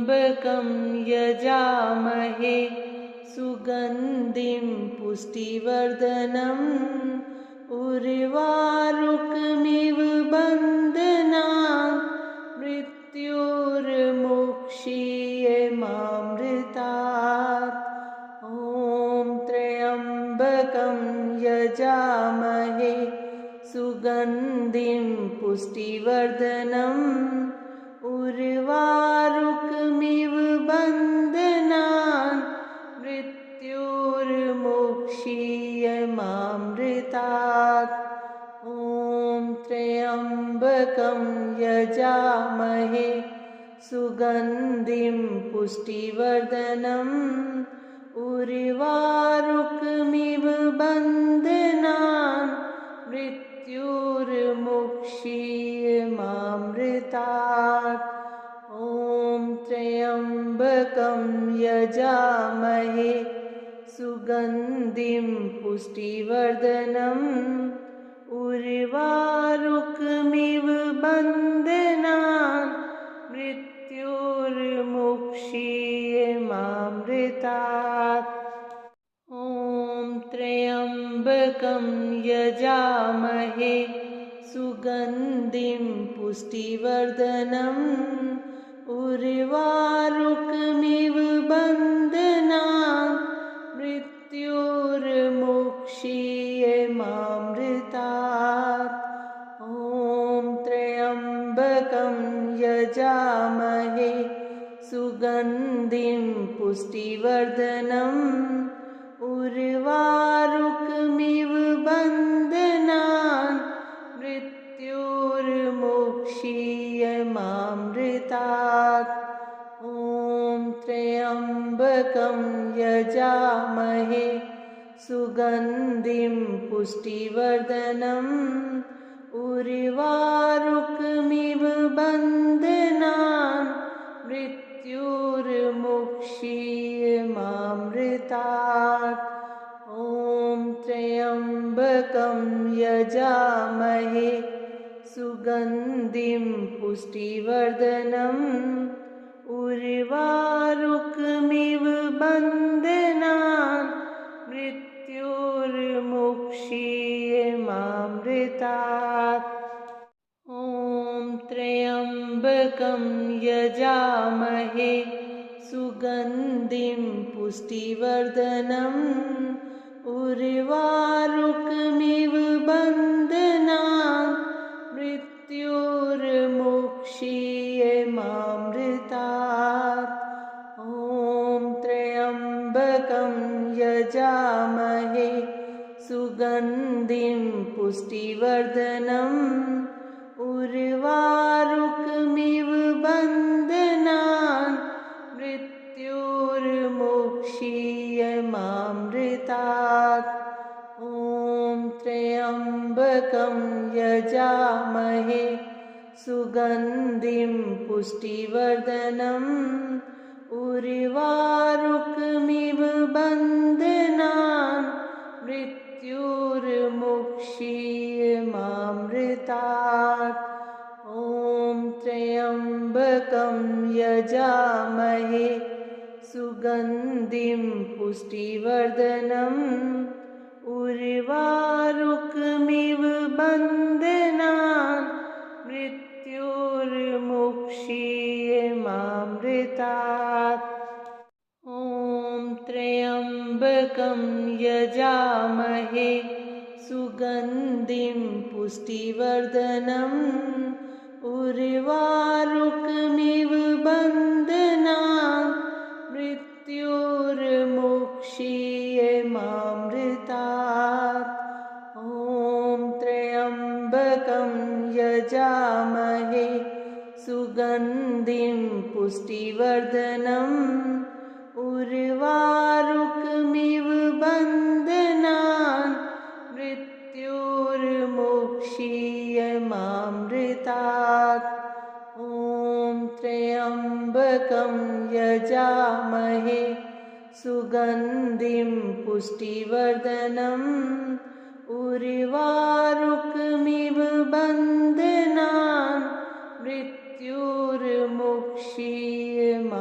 त्र्यम्बकं यजामहे सुगन्धिं पुष्टिवर्धनम् उर्वारुकमिव बन्धनान् मृत्योर्मुक्षीयमामृतात्। ॐ त्र्यम्बकं यजामहे सुगन्धिं पुष्टिवर्धनम् उर्वारुकमिव बन्धनान् मृत्योर्मुक्षीयमामृतात्। ॐ त्र्यम्बकं यजामहे सुगन्धिं पुष्टिवर्धनम् उर्वारुकमिव बन्धनान् मृत्योर्मुक्षीयमामृतात्। ॐ त्र्यम्बकं यजामहे सुगन्धिं पुष्टिवर्धनम् उर्वारुकमिव बन्धनान् मृत्योर्मुक्षीयमामृतात्। ॐ त्र्यम्बकं यजामहे सुगन्धिं पुष्टिवर्धनम् उर्वारुकमिव बन्धनान् मृत्योर्मुक्षीयमामृतात्। ॐ त्र्यम्बकं यजामहे सुगन्धिं पुष्टिवर्धनम् उर्वारुकमिव बन्धनान् मृत्योर्मुक्षीयमामृतात्। ॐ त्र्यम्बकं यजामहे सुगन्धिं पुष्टिवर्धनम् उर्वारुकमिव बन्धनान् मृत्योर्मुक्षीयमामृतात्। ॐ त्र्यम्बकं यजामहे सुगन्धिं पुष्टिवर्धनम् उर्वारुकमिव बन्धनान् मृत्योर्मुक्षीयमामृतात्। ॐ त्र्यम्बकं यजामहे सुगन्धिं पुष्टिवर्धनम् उर्वारुकमिव बन्धनान् मृत्योर्मुक्षीयमामृतात्। ॐ त्र्यम्बकं यजामहे सुगन्धिं पुष्टिवर्धनम् उर्वारुकमिव बन्धनान् मृत्योर्मुक्षीयमामृतात्। ॐ त्र्यम्बकं यजामहे सुगन्धिं पुष्टिवर्धनम् उर्वारुकमिव बन्धनान् मृत्योर्मुक्षीयमामृतात्। ॐ त्र्यम्बकं यजामहे सुगन्धिं पुष्टिवर्धनम् उर्वारुकमिव बन्धनान् मृत्योर्मुक्षीयमामृतात्। ॐ त्र्यम्बकं यजामहे सुगन्धिं पुष्टिवर्धनम् उर्वारुकमिव बन्धनान् मृत्योर्मुक्षीयमामृतात्। ॐ त्र्यम्बकं यजामहे सुगन्धिं पुष्टिवर्धनम् उर्वारुकमिव बन्धनान् मृत्योर्मुक्षीयमामृतात्। ॐ त्र्यम्बकं यजामहे सुगन्धिं पुष्टिवर्धनम् उर्वारुकमिव बन्धनान् मृत्योर्मुक्षीयमामृतात्।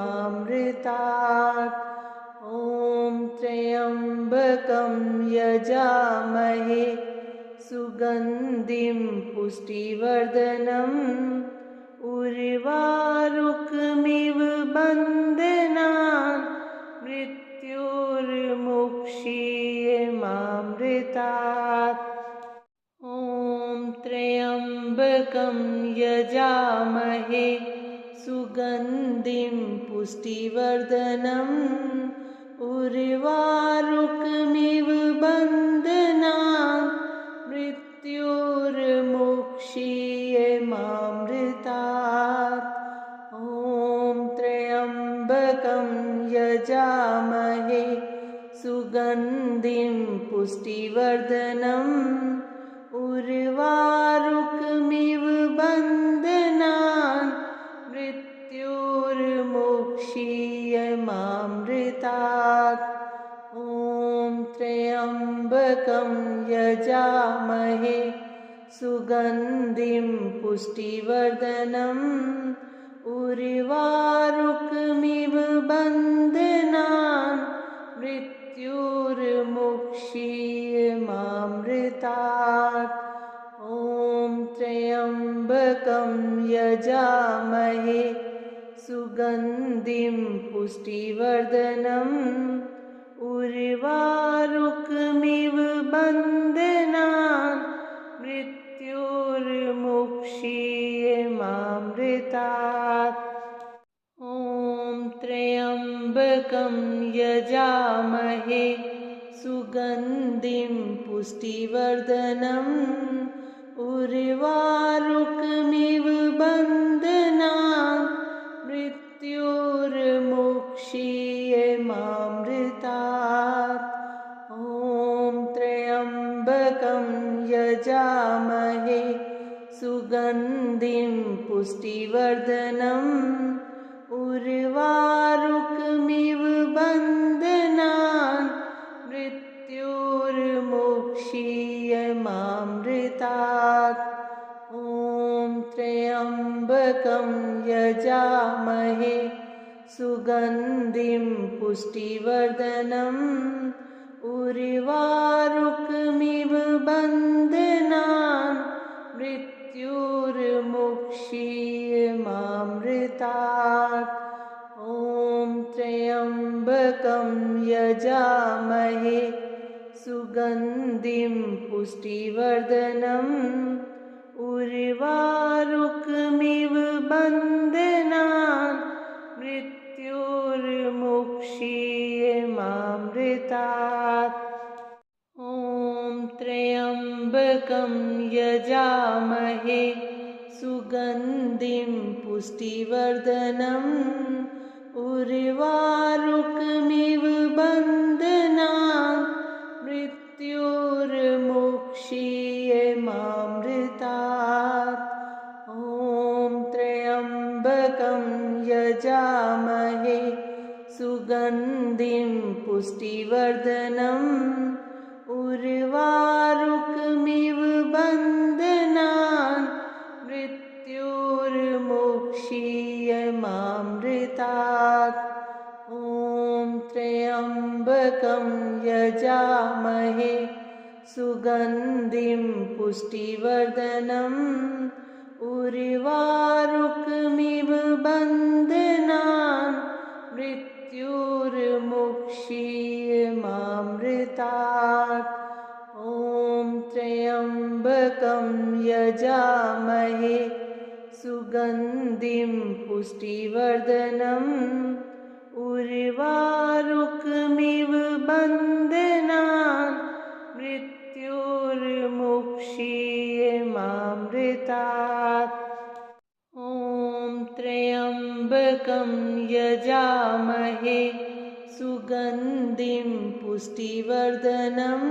पुष्टिवर्धनम् उर्वारुकमिव बन्धनान् मृत्योर्मुक्षीयमामृतात्। ॐ त्र्यम्बकं यजामहे सुगन्धिं पुष्टिवर्धनम् उर्वारुकमिव बन्धनान् मृत्योर्मुक्षीयमामृतात्। ॐ त्र्यम्बकं यजामहे सुगन्धिं पुष्टिवर्धनम् उर्वारुकमिव बन्धनान् मृत्योर्मुक्षीयमामृतात्। ॐ त्र्यम्बकं यजामहे सुगन्धिं पुष्टिवर्धनम् उर्वारुकमिव बन्धनान् मृत्योर्मुक्षीयमामृतात्। ॐ त्र्यम्बकं यजामहे सुगन्धिं पुष्टिवर्धनम् उर्वारुकमिव बन्धनान् मृत्योर्मुक्षीयमामृतात्। ॐ त्र्यम्बकं यजामहे सुगन्धिं पुष्टिवर्धनम् उर्वारुकमिव बन्धनान् मृत्योर्मुक्षीयमामृतात्। ॐ त्र्यम्बकं यजामहे सुगन्धिं पुष्टिवर्धनम् उर्वारुकमिव बन्धनान् मृत्योर्मुक्षीयमामृतात्। ॐ त्र्यम्बकं यजामहे सुगन्धिं पुष्टिवर्धनम् उर्वारुकमिव बन्धनान् मृत्योर्मुक्षीयमामृतात्। ॐ त्र्यम्बकं यजामहे सुगन्धिं पुष्टिवर्धनम् उर्वारुकमिव बन्धनान् मृत्योर्मुक्षीयमामृतात्। ॐ त्र्यम्बकं यजामहे सुगन्धिं पुष्टिवर्धनम् उर्वारुकमिव बन्धनान् मृत्योर्मुक्षीयमामृतात्। ॐ त्र्यम्बकं यजामहे सुगन्धिं पुष्टिवर्धनम् उर्वारुकमिव बन्धनान् मृत्योर्मुक्षीयमामृतात्। ॐ त्र्यम्बकं यजामहे सुगन्धिं पुष्टिवर्धनम् उर्वारुकमिव बन्धनान् मृत्योर्मुक्षीयमामृतात्। ॐ त्र्यम्बकं यजामहे सुगन्धिं पुष्टिवर्धनम् उर्वारुकमिव बन्धनान् मृत्योर्मुक्षीयमामृतात्। ॐ त्र्यम्बकं यजामहे सुगन्धिं पुष्टिवर्धनम् उर्वारुकमिव बन्धनान् मृत्योर्मुक्षीयमामृतात्। ॐ त्र्यम्बकं यजामहे सुगन्धिं पुष्टिवर्धनम्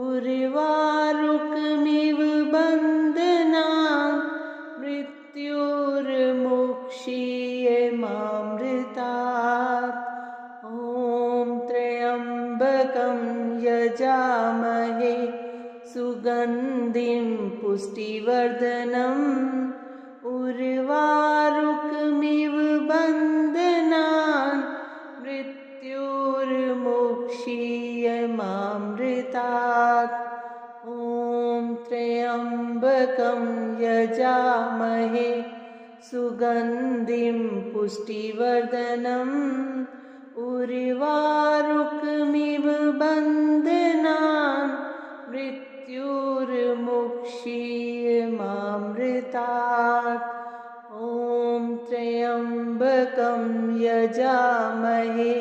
उर्वारुकमिव बन्धनान् मृत्योर्मुक्षीयमामृतात्। ॐ त्र्यम्बकं यजामहे सुगन्धिं पुष्टिवर्धनम् उर्वारुकमिव बन्धनान् सुगन्धिं पुष्टिवर्धनम् उर्वारुकमिव बन्धनान् मृत्युर्मुक्षीयमामृतात्। ॐ त्र्यम्बकं यजामहे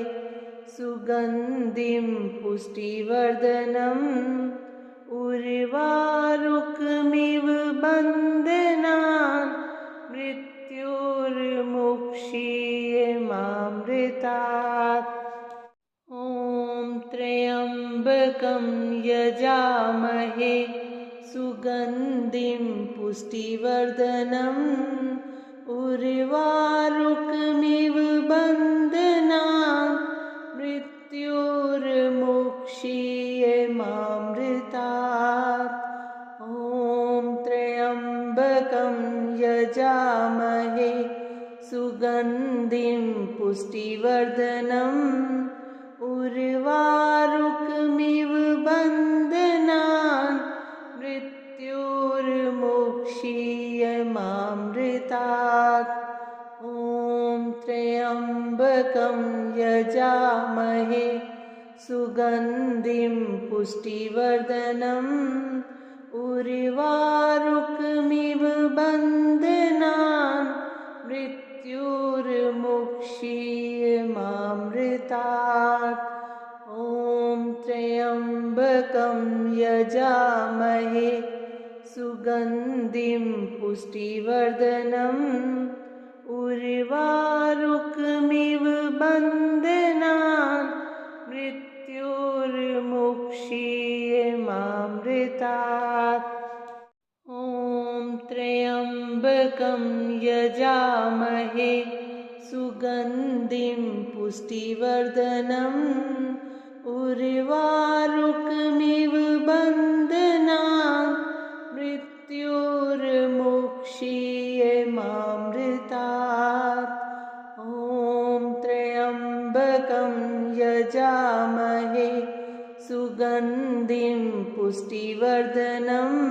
सुगन्धिं पुष्टिवर्धनम् उर्वारुकमिव बन्धनान् मृत्युर्मुक्षीयमामृतात्। ॐ त्र्यम्बकं यजामहे सुगन्धिं पुष्टिवर्धनम् उर्वारुकमिव बन्धनान् मृत्युर्मुक्षीयमामृतात्। ॐ त्र्यम्बकं यजामहे सुगन्धिं पुष्टिवर्धनम् उर्वारुकमिव बन्धनान् मृत्युर्मुक्षीयमामृतात्। ॐ त्र्यम्बकं यजामहे सुगन्धिं पुष्टिवर्धनम् उर्वारुकमिव बन्धनान् मृत्युर्मुक्षीयमामृतात्। ॐ त्र्यम्बकं यजामहे सुगन्धिं पुष्टिवर्धनम् उर्वारुकमिव बन्धनान् मृत्युर्मुक्षीयमामृतात्। ॐ त्र्यम्बकं यजामहे सुगन्धिं पुष्टिवर्धनम् उर्वारुकमिव बन्धनान् मृत्युर्मुक्षीयमामृतात्। ॐ त्र्यम्बकं यजामहे सुगन्धिं पुष्टिवर्धनम्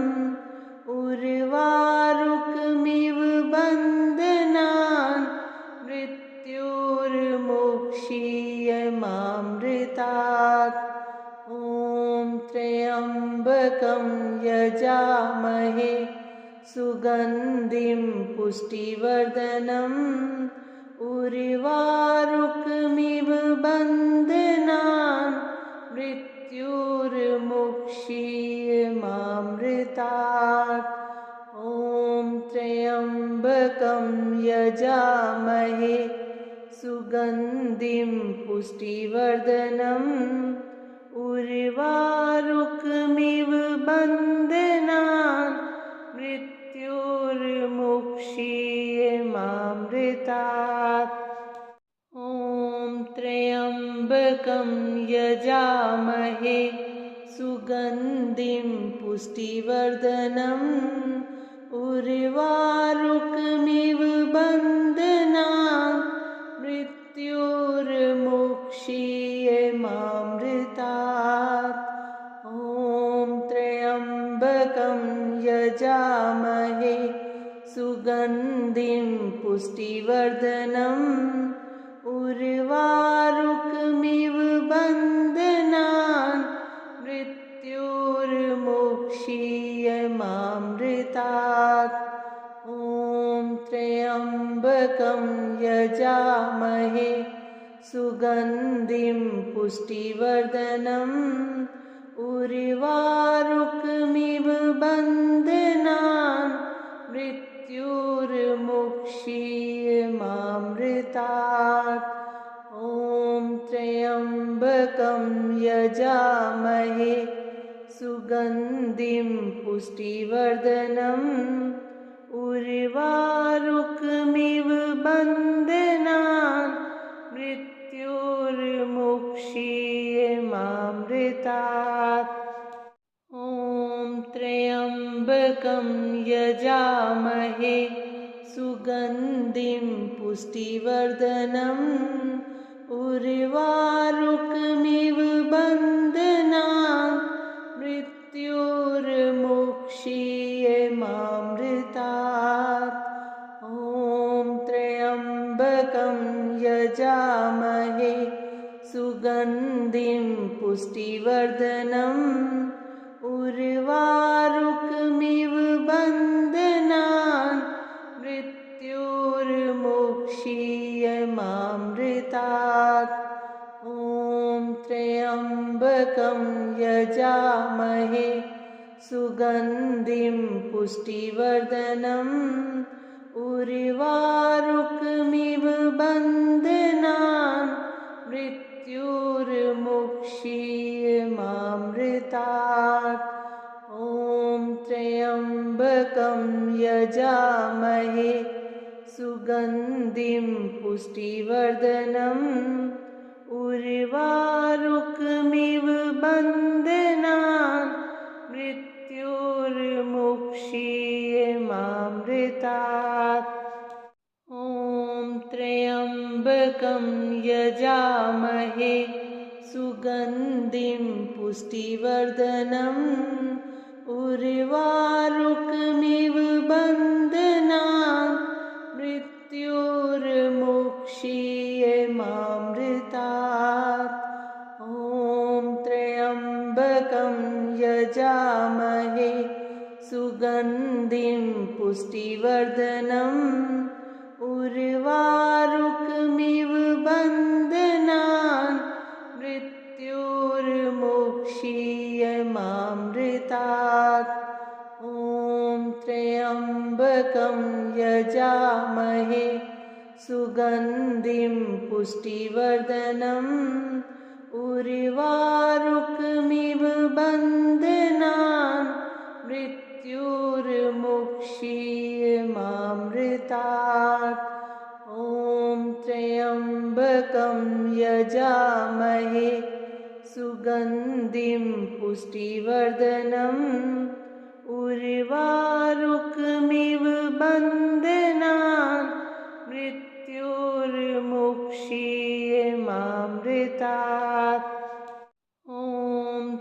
उर्वारुकमिव बन्धनान् मृत्युर्मुक्षीयमामृतात्। ॐ त्र्यम्बकं यजामहे सुगन्धिं पुष्टिवर्धनम् उर्वारुकमिव बन्धनान् मृत्युर्मुक्षीयमामृतात्। ॐ त्र्यम्बकं यजामहे सुगन्धिं पुष्टिवर्धनम् उर्वारुकमिव बन्धनान् मृत्युर्मुक्षीयमामृतात्। ॐ त्र्यम्बकं यजामहे सुगन्धिं पुष्टिवर्धनम् उर्वारुकमिव बन्धनान् मृत्युर्मुक्षीयमामृतात्। ॐ त्र्यम्बकं यजामहे सुगन्धिं पुष्टिवर्धनम् उर्वारुकमिव बन्धनान् मृत्युर्मुक्षीयमामृतात्। ॐ त्र्यम्बकं यजामहे सुगन्धिं पुष्टिवर्धनम् उर्वारुकमिव बन्धनान् मृत्युर्मुक्षीयमामृतात्। ॐ त्र्यम्बकं यजामहे सुगन्धिं पुष्टिवर्धनम् उर्वारुकमिव बन्धनान् मृत्युर्मुक्षीयमामृतात्। ॐ त्र्यम्बकं यजामहे सुगन्धिं पुष्टिवर्धनम् उर्वारुकमिव बन्धनान् मृत्युर्मुक्षीयमामृतात्। ॐ यजामहे सुगन्धिं पुष्टिवर्धनम् उर्वारुकमिव बन्धनान् मृत्योर्मुक्षीयमामृतात्। ॐ त्र्यम्बकं यजामहे सुगन्धिं पुष्टिवर्धनम् उर्वारुकमिव बन्धनान् मृत्योर्मुक्षीयमामृतात्। ॐ त्र्यम्बकं यजामहे सुगन्धिं पुष्टिवर्धनम् उर्वारुकमिव बन्धनान् मृत्योर्मुक्षीयमामृतात्। ॐ त्र्यम्बकं यजामहे सुगन्धिं पुष्टिवर्धनम् उर्वारुकमिव बन्धनान् मृत्योर्मुक्षीयमामृतात्। ॐ त्र्यम्बकं यजामहे सुगन्धिं पुष्टिवर्धनम् उर्वारुकमिव बन्धनान् मृत्योर्मुक्षीयमामृतात्। ॐ त्र्यम्बकं यजामहे सुगन्धिं पुष्टिवर्धनम् उर्वारुकमिव बन्धनान् मृत्योर्मुक्षीयमामृतात्। ॐ त्र्यम्बकं यजामहे सुगन्धिं पुष्टिवर्धनम् उर्वारुकमिव बन्धनान् मृत्योर्मुक्षीयमामृतात्। ॐ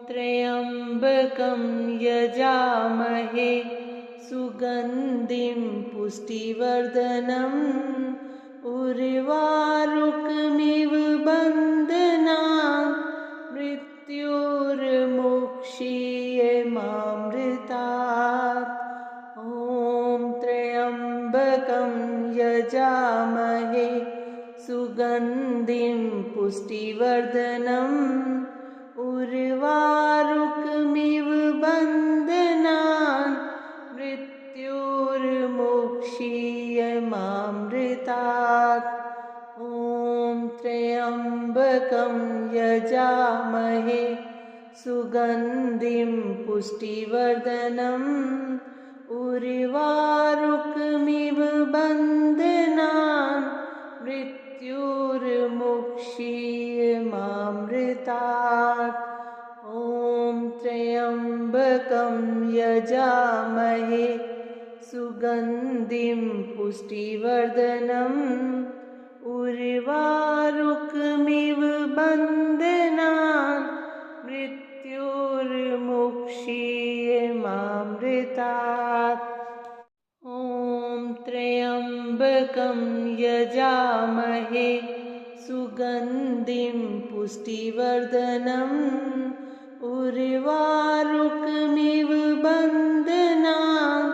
त्र्यम्बकं यजामहे सुगन्धिं पुष्टिवर्धनम् उर्वारुकमिव बन्धनान् मृत्योर्मुक्षीयमामृतात्। ॐ त्र्यम्बकं यजामहे सुगन्धिं पुष्टिवर्धनम् उर्वारुकमिव बन्धनान् मृत्योर्मुक्षीयमामृतात्। ॐ त्र्यम्बकं यजामहे सुगन्धिं पुष्टिवर्धनम् उर्वारुकमिव बन्धनान् मृत्योर्मुक्षीयमामृतात्। ॐ त्र्यम्बकं यजामहे सुगन्धिं पुष्टिवर्धनम् उर्वारुकमिव बन्धनान् मृत्योर्मुक्षीयमामृतात्। ॐ त्र्यम्बकं यजामहे सुगन्धिं पुष्टिवर्धनम् उर्वारुकमिव बन्धनान्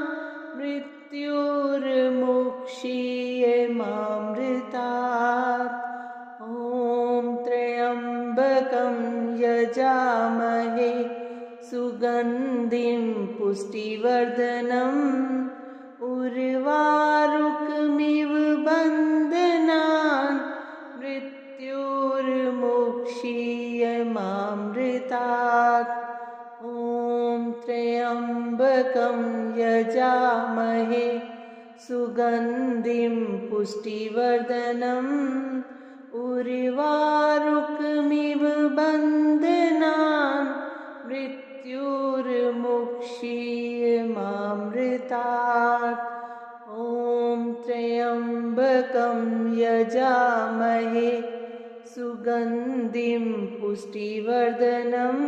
मृत्योर्मुक्षीयमामृतात्। ॐ त्र्यम्बकं यजामहे सुगन्धिं पुष्टिवर्धनम् उर्वारुकमिव बन्धनान् मृत्योर्मुक्षीयमामृतात्। ॐ त्र्यम्बकं यजामहे सुगन्धिं पुष्टिवर्धनम् उर्वारुकमिव बन्धनान् मृत्योर्मुक्षीयमामृतात्। ॐ त्र्यम्बकं यजामहे सुगन्धिं पुष्टिवर्धनम्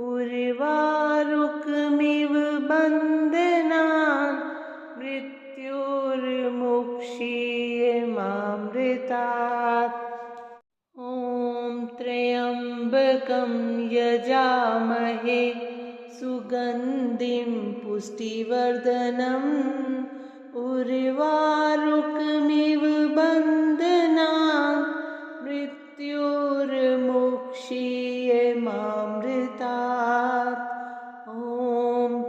उर्वारुकमिव बन्धनान् मृत्योर्मुक्षीयमामृतात्। त्र्यम्बकं यजामहे सुगन्धिं पुष्टिवर्धनम् उर्वारुकमिव बन्धनान् मृत्योर्मुक्षीयमामृतात्। ॐ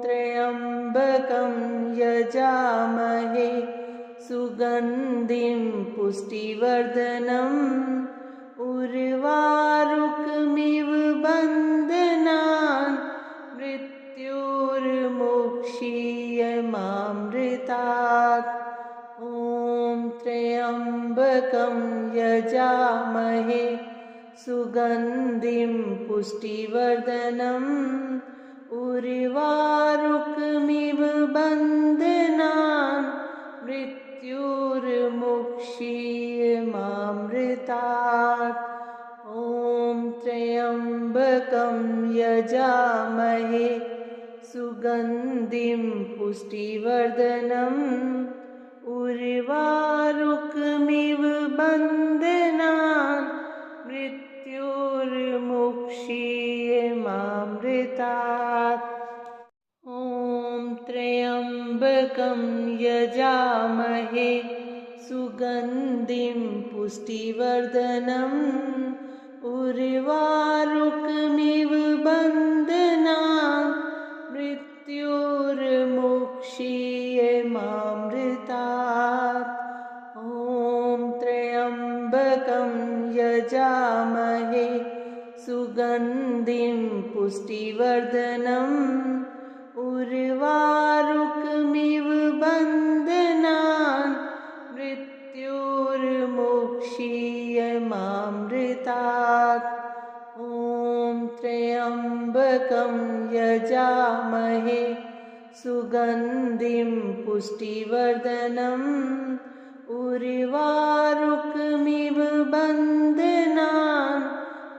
त्र्यम्बकं यजामहे सुगन्धिं पुष्टिवर्धनम् उर्वारुकमिव बन्धनान् मृत्योर्मुक्षीयमामृतात्। ॐ त्र्यम्बकं यजामहे सुगन्धिं पुष्टिवर्धनम् उर्वारुकमिव बन्धनान् मृत्योर्मुक्षीयमामृतात्। ॐ त्र्यम्बकं यजामहे सुगन्धिं पुष्टिवर्धनम् उर्वारुकमिव बन्धनान् मृत्योर्मुक्षीयमामृतात्। ॐ त्र्यम्बकं यजामहे सुगन्धिं पुष्टिवर्धनम् उर्वारुकमिव बन्धनान् मृत्योर्मुक्षीयमामृतात्। ॐ त्र्यम्बकं यजामहे सुगन्धिं पुष्टिवर्धनम् उर्वारुकमिव बन्धनान् मृत्योर्मुक्षीयमामृतात्। ॐ त्र्यम्बकं यजामहे सुगन्धिं पुष्टिवर्धनम् उर्वारुकमिव बन्धनान्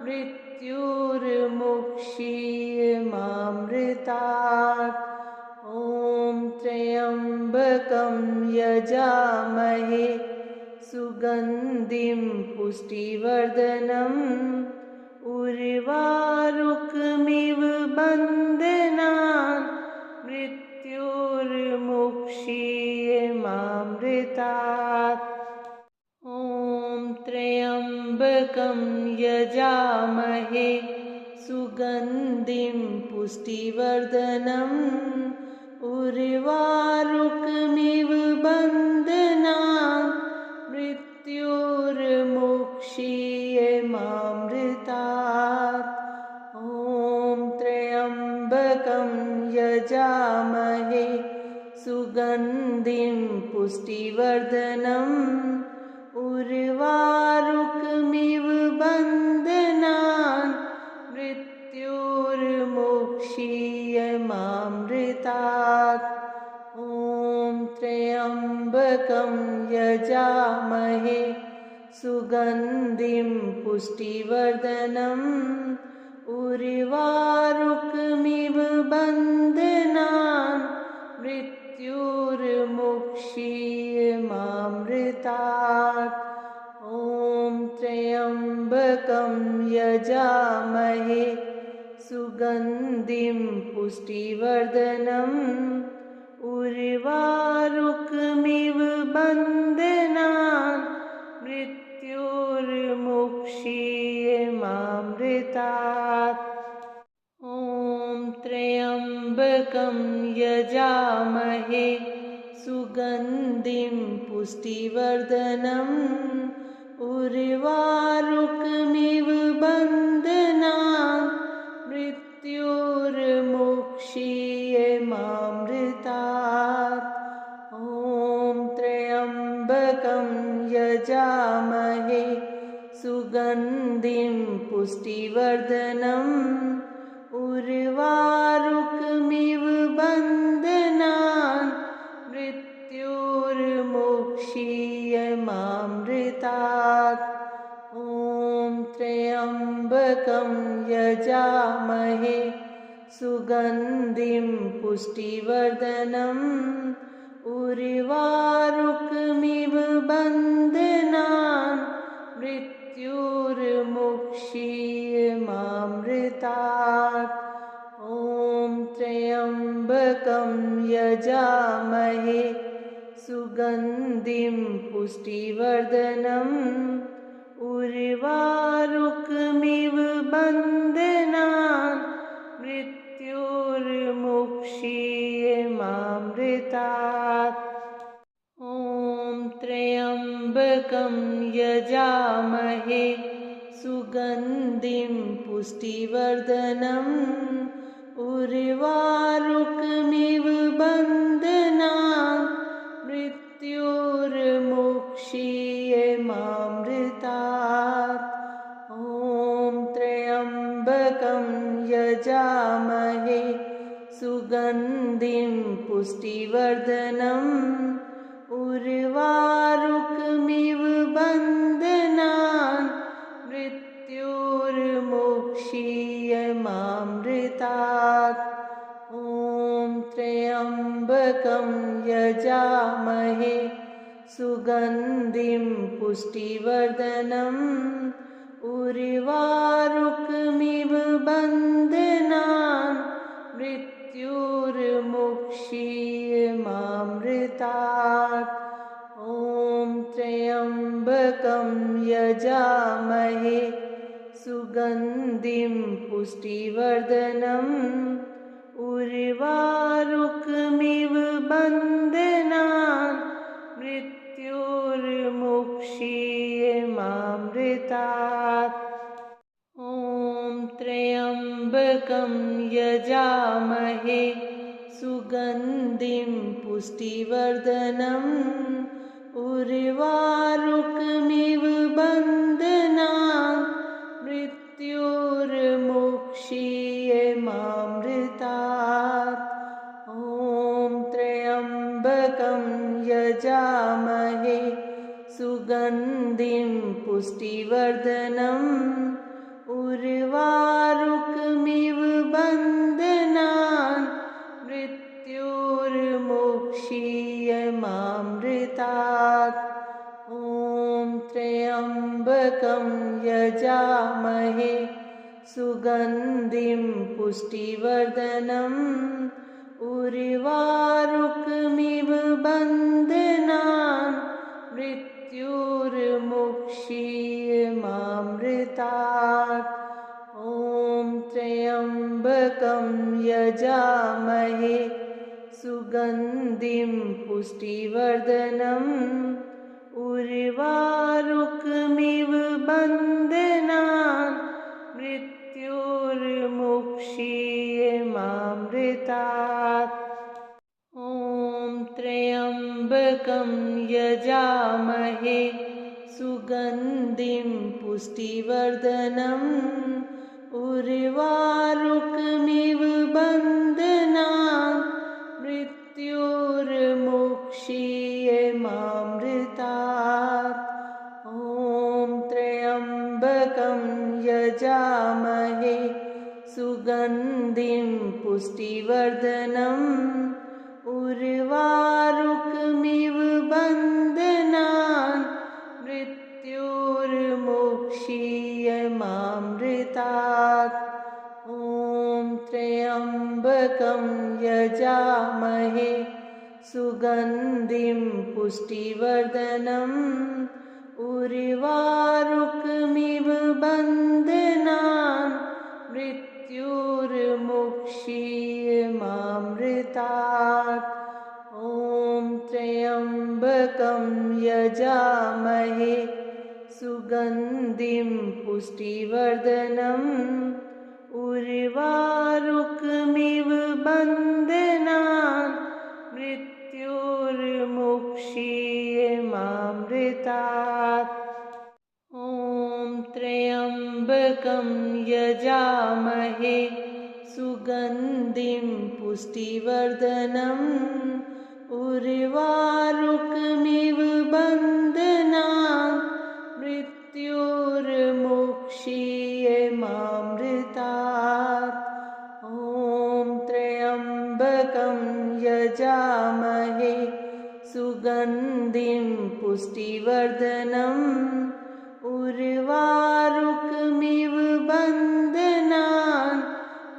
मृत्योर्मुक्षीयमामृतात्। ॐ त्र्यम्बकं यजामहे सुगन्धिं पुष्टिवर्धनम् उर्वारुकमिव बन्धनान् मृत्योर्मुक्षीयमामृतात्। ॐ त्र्यम्बकं यजामहे सुगन्धिं पुष्टिवर्धनम् उर्वारुकमिव बन्धनान् मृत्योर्मुक्षीयमामृतात्। ॐ त्र्यम्बकं यजामहे सुगन्धिं पुष्टिवर्धनम् उर्वारुकमिव बन्धनान् मृत्योर्मुक्षीयमामृतात्। ॐ त्र्यम्बकं यजामहे सुगन्धिं पुष्टिवर्धनम् उर्वारुकमिव बन्धनान् मृत्योर्मुक्षीयमामृतात्। ॐ त्र्यम्बकं यजामहे सुगन्धिं पुष्टिवर्धनम् उर्वारुकमिव बन्धनान् मृत्योर्मुक्षीयमामृतात्। ॐ त्र्यम्बकं यजामहे सुगन्धिं पुष्टिवर्धनम् उर्वारुकमिव बन्धनान् मृत्योर्मुक्षीयमामृतात्। ॐ त्र्यम्बकं यजामहे सुगन्धिं पुष्टिवर्धनम् उर्वारुकमिव बन्धनान् मृत्योर्मुक्षीयमामृतात्। ॐ त्र्यम्बकं यजामहे सुगन्धिं पुष्टिवर्धनम् उर्वारुकमिव बन्धनान् मृत्योर्मुक्षीयमामृतात्। पुष्टिवर्धनम् उर्वारुकमिव बन्धनान् मृत्योर्मुक्षीयमामृतात्। ॐ त्र्यम्बकं यजामहे सुगन्धिं पुष्टिवर्धनम् उर्वारुकमिव बन्धनान् मृत्योर्मुक्षीयमामृतात्। ॐ त्र्यम्बकं यजामहे सुगन्धिं पुष्टिवर्धनम् उर्वारुकमिव बन्धनान् मृत्योर्मुक्षीयमामृतात्। ॐ त्र्यम्बकं यजामहे सुगन्धिं पुष्टिवर्धनम् उर्वारुकमिव बन्धनान् मृत्योर्मुक्षीयमामृतात्। ॐ त्र्यम्बकं यजामहे सुगन्धिं पुष्टिवर्धनम् उर्वारुकमिव बन्धनान् मृत्योर्मुक्षीयमामृतात्। ॐ त्र्यम्बकं यजामहे सुगन्धिं पुष्टिवर्धनम् उर्वारुकमिव बन्धनान् मृत्योर्मुक्षीयमामृतात्। ॐ त्र्यम्बकं यजामहे सुगन्धिं पुष्टिवर्धनम् उर्वारुकमिव बन्धनान् मृत्योर्मुक्षीयमामृतात्। ॐ त्र्यम्बकं यजामहे सुगन्धिं पुष्टिवर्धनम् उर्वारुकमिव बन्धनान् मृत्योर्मुक्षीयमामृतात्। ॐ त्र्यम्बकं यजामहे सुगन्धिं पुष्टिवर्धनम् उर्वारुकमिव बन्धनान् मृत्योर्मुक्षीयमामृतात्। ॐ त्र्यम्बकं यजामहे सुगन्धिं पुष्टिवर्धनम् उर्वारुकमिव बन्धनान् मृत्योर्मुक्षीयमामृतात्। ॐ त्र्यम्बकं यजामहे सुगन्धिं पुष्टिवर्धनम् उर्वारुकमिव बन्धनान् मृत्योर्मुक्षीयमामृतात्। ॐ त्र्यम्बकं यजामहे सुगन्धिं पुष्टिवर्धनम् उर्वारुकमिव बन्धनान् मृत्योर्मुक्षीयमामृतात्। ॐ त्र्यम्बकं यजामहे सुगन्धिं पुष्टिवर्धनम् उर्वारुकमिव बन्धनान् मृत्योर्मुक्षीयमामृतात्। ॐ त्र्यम्बकं यजामहे सुगन्धिं पुष्टिवर्धनम् उर्वारुकमिव बन्धनान् मृत्योर्मुक्षीयमामृतात्। ॐ त्र्यम्बकं यजामहे सुगन्धिं पुष्टिवर्धनम् उर्वारुकमिव बन्धनान्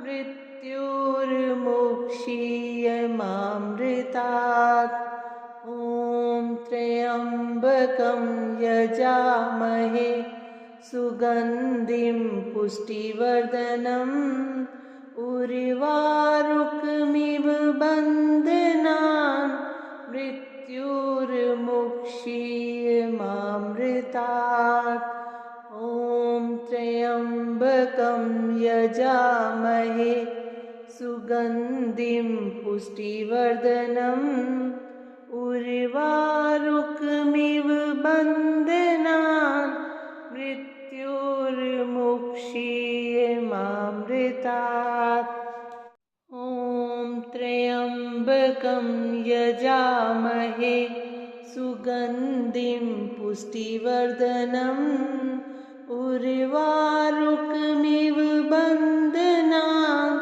मृत्योर्मुक्षीयमामृतात्। ॐ त्र्यम्बकं यजामहे सुगन्धिं पुष्टिवर्धनम् उर्वारुकमिव बन्धनान् मृत्युर्मुक्षीयमामृतात्। ॐ त्र्यम्बकं यजामहे सुगन्धिं पुष्टिवर्धनम् उर्वारुकमिव बन्धनान् मृत्युर्मुक्षीयमामृतात्। ॐ त्र्यम्बकं यजामहे सुगन्धिं पुष्टिवर्धनम् उर्वारुकमिव बन्धनान्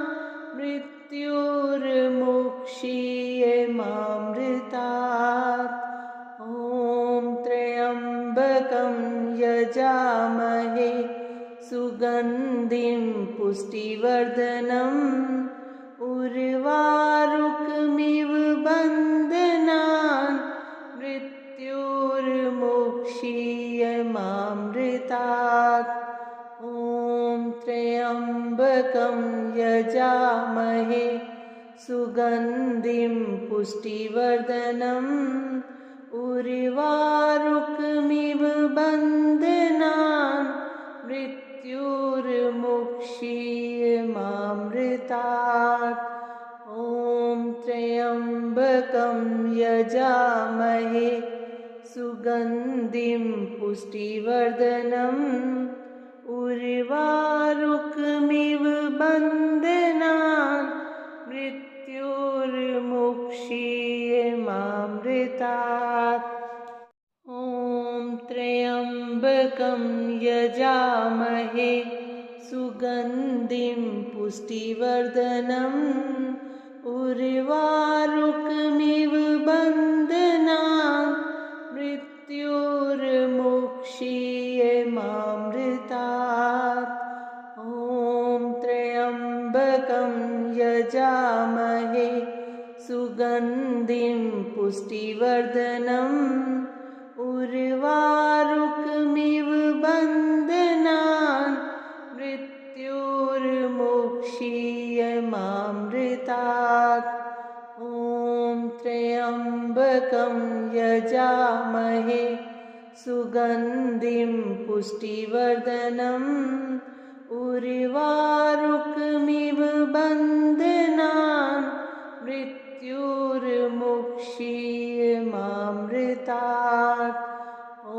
मृत्युर्मुक्षीयमामृतात्। ॐ त्र्यम्बकं यजामहे सुगन्धिं पुष्टिवर्धनम् उर्वारुकमिव बन्धनान् मृत्युर्मुक्षीयमामृतात्। ॐ त्र्यम्बकं यजामहे सुगन्धिं पुष्टिवर्धनम् उर्वारुकमिव बन्धनान् मृत्युर्मुक्षीयमामृतात्। ॐ त्र्यम्बकं यजामहे सुगन्धिं पुष्टिवर्धनम् उर्वारुकमिव बन्धनान् मृत्युर्मुक्षीयमामृतात्। ॐ त्र्यम्बकं यजामहे सुगन्धिं पुष्टिवर्धनम् उर्वारुकमिव बन्धनान् मृत्युर्मुक्षीयमामृतात्। ॐ त्र्यम्बकं यजामहे सुगन्धिं पुष्टिवर्धनम् उर्वारुकमिव बन्धनान् मृत्युर्मुक्षीयमामृतात्। ॐ त्र्यम्बकं यजामहे सुगन्धिं पुष्टिवर्धनम् उर्वारुकमिव बन्धनान् मृत्युर्मुक्षीयमामृतात्। ॐ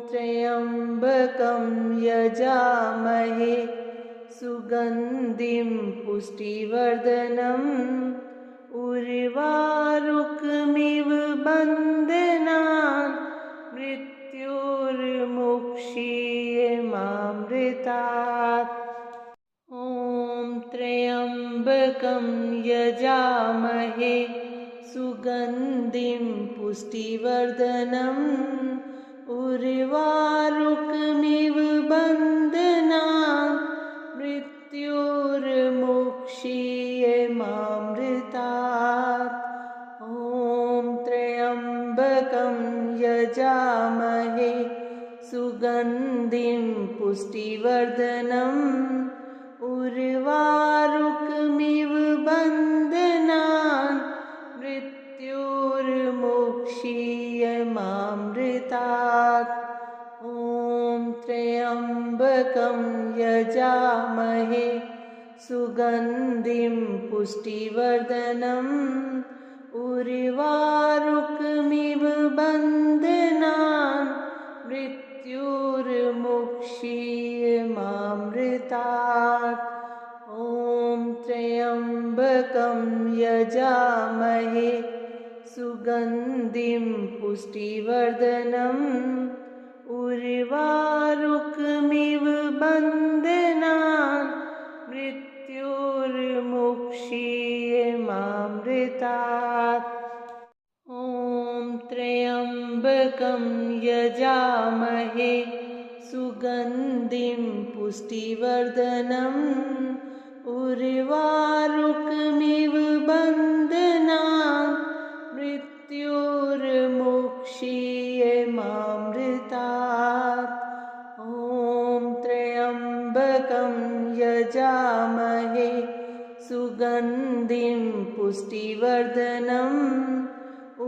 त्र्यम्बकं यजामहे सुगन्धिं पुष्टिवर्धनम् उर्वारुकमिव बन्धनान् मृत्युर्मुक्षीयमामृतात्। ॐ त्र्यम्बकं यजामहे सुगन्धिं पुष्टिवर्धनम् उर्वारुकमिव बन्धनान् मृत्युर्मुक्षीयमामृतात्। ॐ त्र्यम्बकं यजामहे सुगन्धिं पुष्टिवर्धनम् उर्वारुकमिव बन्धनान् मृत्युर्मुक्षीयमामृतात्। ॐ त्र्यम्बकं यजामहे सुगन्धिं पुष्टिवर्धनम् उर्वारुकमिव बन्धनान् मृत्युर्मुक्षीयमामृतात्। ॐ त्र्यम्बकं यजामहे सुगन्धिं पुष्टिवर्धनम् उर्वारुकमिव बन्धनान् मृत्युर्मुक्षीयमामृतात्। ॐ त्र्यम्बकं यजामहे सुगन्धिं पुष्टिवर्धनम् उर्वारुकमिव बन्धनान् मृत्युर्मुक्षीयमामृतात्। ॐ त्र्यम्बकं यजामहे सुगन्धिं पुष्टिवर्धनम्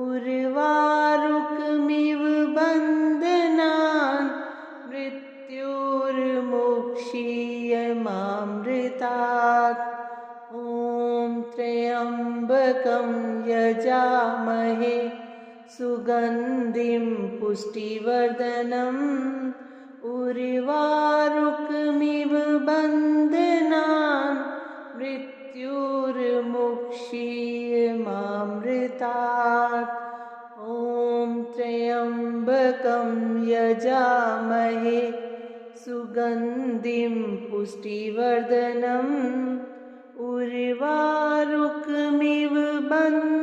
उर्वारुकमिव बन्धनान् मृत्युर्मुक्षीयमामृतात्। ॐ त्र्यम्बकं यजामहे सुगन्धिं पुष्टिवर्धनम् उर्वारुकमिव बन्धनान् मृत्युर्मुक्षीयमामृतात्। ॐ त्र्यम्बकं यजामहे सुगन्धिं पुष्टिवर्धनम् उर्वारुकमिव बन्धनान्